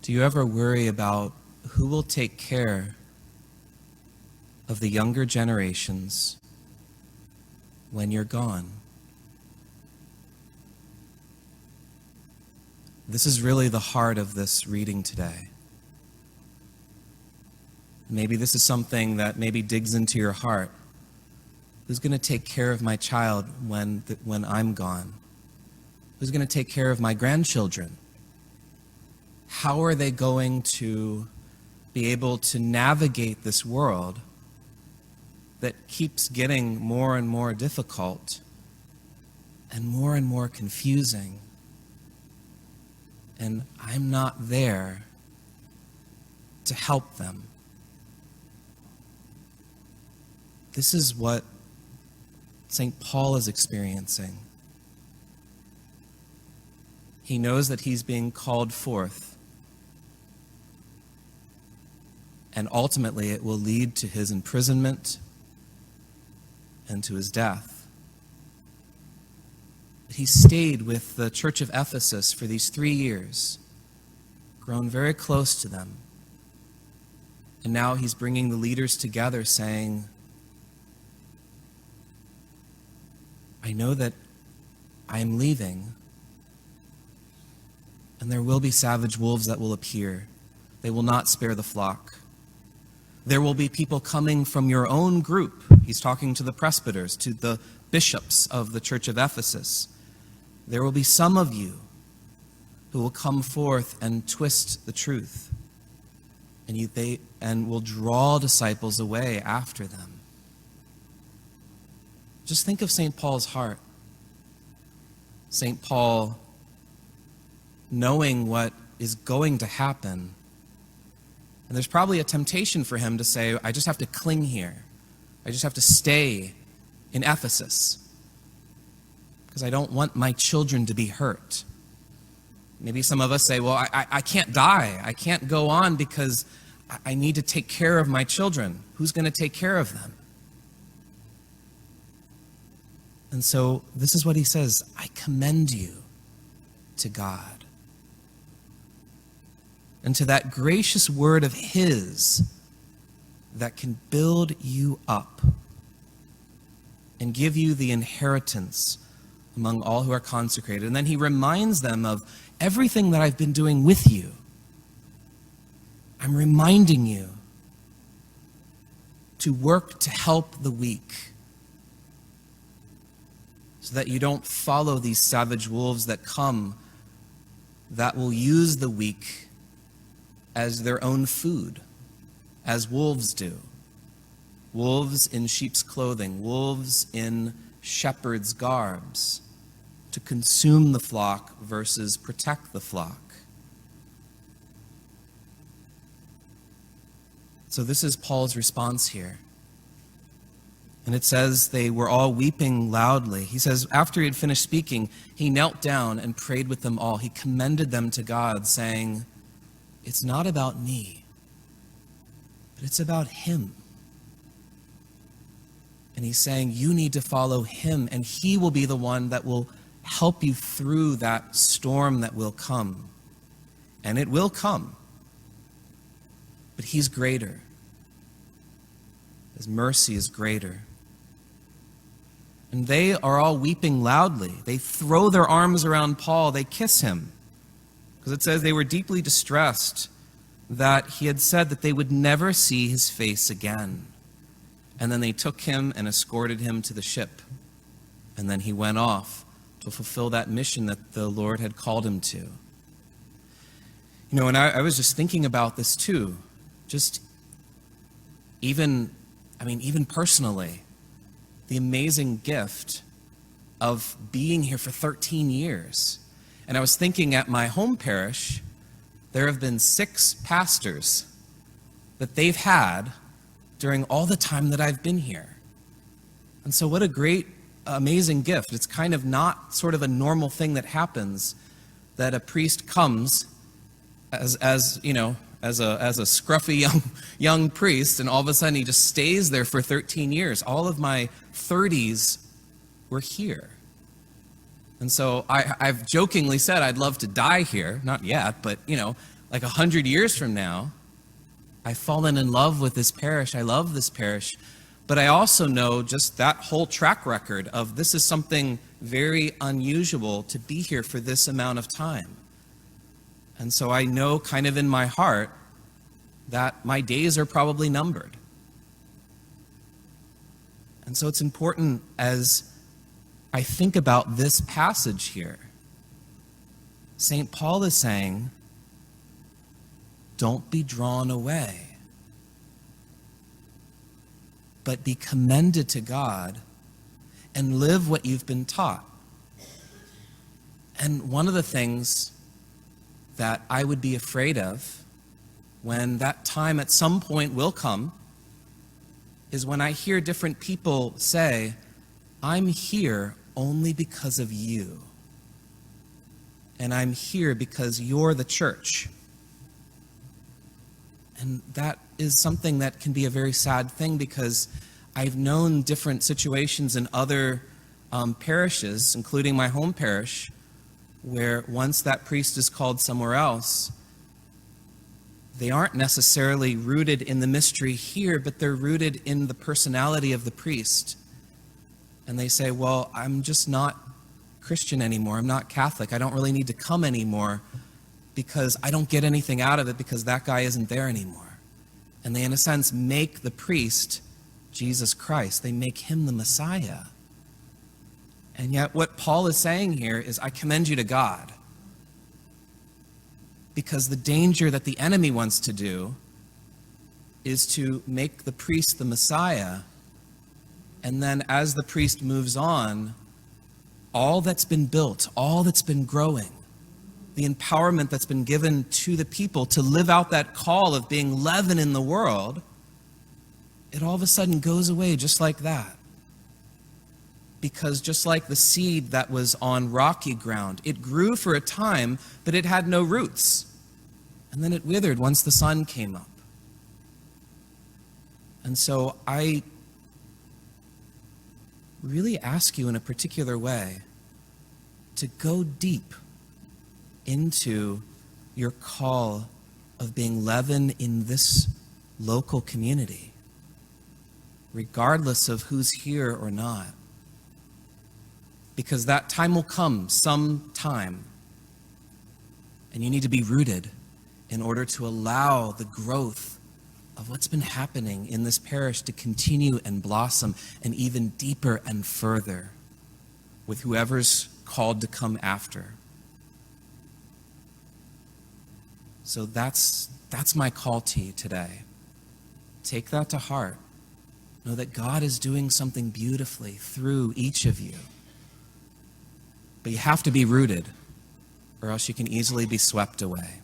Do you ever worry about who will take care of the younger generations when you're gone? This is really the heart of this reading today. Maybe this is something that maybe digs into your heart. Who's going to take care of my child when I'm gone? Who's going to take care of my grandchildren? How are they going to be able to navigate this world that keeps getting more and more difficult and more confusing? And I'm not there to help them. This is what St. Paul is experiencing. He knows that he's being called forth. And ultimately, it will lead to his imprisonment and to his death. But he stayed with the church of Ephesus for these 3 years, grown very close to them. And now he's bringing the leaders together saying, I know that I am leaving, and there will be savage wolves that will appear. They will not spare the flock. There will be people coming from your own group. He's talking to the presbyters, to the bishops of the church of Ephesus. There will be some of you who will come forth and twist the truth, and will draw disciples away after them. Just think of St. Paul's heart. St. Paul knowing what is going to happen. And there's probably a temptation for him to say, I just have to cling here. I just have to stay in Ephesus because I don't want my children to be hurt. Maybe some of us say, well, I can't die. I can't go on because I need to take care of my children. Who's going to take care of them? And so this is what he says, I commend you to God and to that gracious word of his that can build you up and give you the inheritance among all who are consecrated. And then he reminds them of everything that I've been doing with you. I'm reminding you to work to help the weak so that you don't follow these savage wolves that come that will use the weak as their own food, as wolves do. Wolves in sheep's clothing, wolves in shepherd's garbs, to consume the flock versus protect the flock. So this is Paul's response here. And it says they were all weeping loudly. He says after he had finished speaking, he knelt down and prayed with them all. He commended them to God, saying, it's not about me, but it's about him. And he's saying you need to follow him, and he will be the one that will help you through that storm that will come. And it will come. But he's greater. His mercy is greater. And they are all weeping loudly. They throw their arms around Paul. They kiss him. Because it says they were deeply distressed that he had said that they would never see his face again. And then they took him and escorted him to the ship. And then he went off to fulfill that mission that the Lord had called him to. You know, and I was just thinking about this too. Just even personally, the amazing gift of being here for 13 years. And I was thinking at my home parish, there have been 6 pastors that they've had during all the time that I've been here. And so what a great, amazing gift. It's kind of not sort of a normal thing that happens, that a priest comes as a scruffy young priest, and all of a sudden he just stays there for 13 years. All of my 30s were here. And so I've jokingly said I'd love to die here, not yet, but like 100 years from now, I've fallen in love with this parish. I love this parish. But I also know just that whole track record of this is something very unusual to be here for this amount of time. And so I know kind of in my heart that my days are probably numbered. And so it's important as I think about this passage here. St. Paul is saying, don't be drawn away, but be commended to God and live what you've been taught. And one of the things that I would be afraid of when that time at some point will come is when I hear different people say, I'm here only because of you. And I'm here because you're the church. And that is something that can be a very sad thing, because I've known different situations in other parishes, including my home parish, where once that priest is called somewhere else, they aren't necessarily rooted in the mystery here, but they're rooted in the personality of the priest. And they say, well, I'm just not Christian anymore. I'm not Catholic. I don't really need to come anymore because I don't get anything out of it because that guy isn't there anymore. And they, in a sense, make the priest Jesus Christ. They make him the Messiah. And yet what Paul is saying here is, I commend you to God. Because the danger that the enemy wants to do is to make the priest the Messiah. And then as the priest moves on, all that's been built, all that's been growing, the empowerment that's been given to the people to live out that call of being leaven in the world, it all of a sudden goes away just like that. Because just like the seed that was on rocky ground, it grew for a time, but it had no roots. And then it withered once the sun came up. And so I really ask you in a particular way to go deep into your call of being leaven in this local community, regardless of who's here or not. Because that time will come sometime, and you need to be rooted in order to allow the growth of what's been happening in this parish to continue and blossom, and even deeper and further with whoever's called to come after. So that's my call to you today. Take that to heart. Know that God is doing something beautifully through each of you. But you have to be rooted, or else you can easily be swept away.